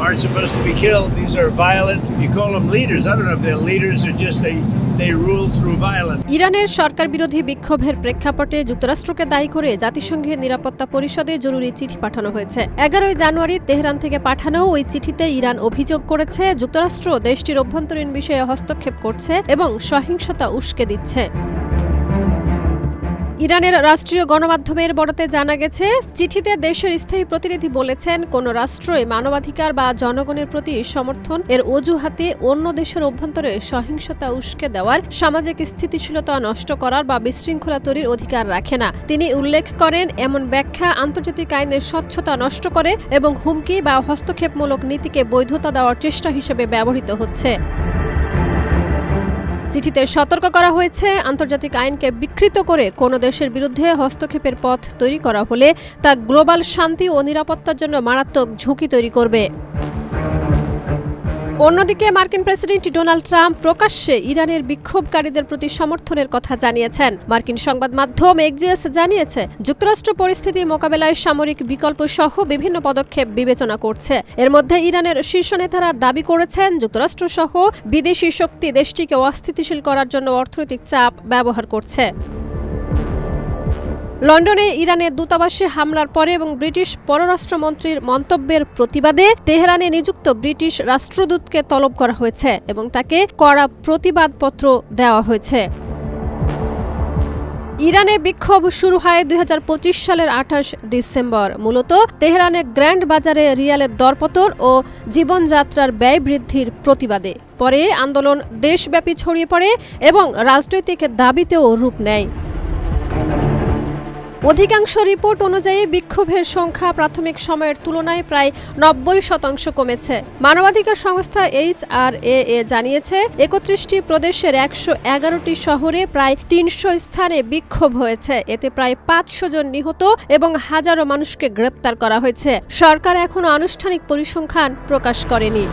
aren't supposed to be killed. These are violent. You call them leaders. I don't know if they're leaders or just they rule through violence. ইরানের সরকার বিরোধী বিক্ষোভের প্রেক্ষাপটে যুক্তরাষ্ট্রকে দায়ী করে জাতিসংঘের নিরাপত্তা পরিষদে জরুরি চিঠি পাঠানো হয়েছে। 11 জানুয়ারি তেহরান থেকে পাঠানো ওই চিঠিতে ইরান অভিযোগ করেছে যুক্তরাষ্ট্র দেশটির অভ্যন্তরীণ বিষয়ে হস্তক্ষেপ করছে এবং সহিংসতা উস্কে দিচ্ছে। ইরানের রাষ্ট্রীয় গণমাধ্যমের বরাতে জানা গেছে, চিঠিতে দেশের স্থায়ী প্রতিনিধি বলেছেন, কোনো রাষ্ট্রই মানবাধিকার বা জনগণের প্রতি সমর্থন এর অজুহাতে অন্য দেশের অভ্যন্তরে সহিংসতা উস্কে দেওয়ার, সামাজিক স্থিতিশীলতা নষ্ট করার বা বিশৃঙ্খলা তৈরির অধিকার রাখে না। তিনি উল্লেখ করেন, এমন ব্যাখ্যা আন্তর্জাতিক আইনের স্বচ্ছতা নষ্ট করে এবং হুমকি বা হস্তক্ষেপমূলক নীতিকে বৈধতা দেওয়ার চেষ্টা হিসেবে ব্যবহৃত হচ্ছে। চিঠিতে সতর্ক করা হয়েছে, আন্তর্জাতিক আইনকে বিকৃত করে কোনো দেশের বিরুদ্ধে হস্তক্ষেপের পথ তৈরি করা হলে তা গ্লোবাল শান্তি ও নিরাপত্তার জন্য মারাত্মক ঝুঁকি তৈরি করবে। অন্যদিকে মার্কিন প্রেসিডেন্ট ডোনাল্ড ট্রাম্প প্রকাশ্যে ইরানের বিক্ষোভকারীদের প্রতি সমর্থনের কথা জানিয়েছেন। মার্কিন সংবাদ মাধ্যম এক্সিওস জানিয়েছে, যুক্তরাষ্ট্র পরিস্থিতি মোকাবেলায় সামরিক বিকল্প সহ বিভিন্ন পদক্ষেপ বিবেচনা করছে। এর মধ্যে ইরানের শীর্ষ নেতারা দাবি করেছেন, যুক্তরাষ্ট্র সহ বিদেশি শক্তি দেশটিকে অস্থিতিশীল করার জন্য অর্থনৈতিক চাপ ব্যবহার করছে। লন্ডনে ইরানের দূতাবাসে হামলার পরে এবং ব্রিটিশ পররাষ্ট্রমন্ত্রীর মন্তব্যের প্রতিবাদে তেহরানে নিযুক্ত ব্রিটিশ রাষ্ট্রদূতকে তলব করা হয়েছে এবং তাকে কড়া প্রতিবাদপত্র দেওয়া হয়েছে। ইরানে বিক্ষোভ শুরু হয় 2025 সালের 28 ডিসেম্বর। মূলত তেহরানে গ্র্যান্ড বাজারে রিয়ালের দরপতন ও জীবনযাত্রার ব্যয় বৃদ্ধির প্রতিবাদে। পরে আন্দোলন দেশব্যাপী ছড়িয়ে পড়ে এবং রাজনৈতিক দাবিতেও রূপ নেয়। অধিকাংশ রিপোর্ট অনুযায়ী বিক্ষোভের সংখ্যা প্রাথমিক সময়ের তুলনায় প্রায় 90% কমেছে। মানবাধিকার সংস্থা HRAA জানিয়েছে, 31টি প্রদেশের 111টি শহরে প্রায় 300 স্থানে বিক্ষোভ হয়েছে। এতে প্রায় 500 জন নিহত এবং হাজারো মানুষকে গ্রেপ্তার করা হয়েছে। সরকার এখনো আনুষ্ঠানিক পরিসংখ্যান প্রকাশ করেনি।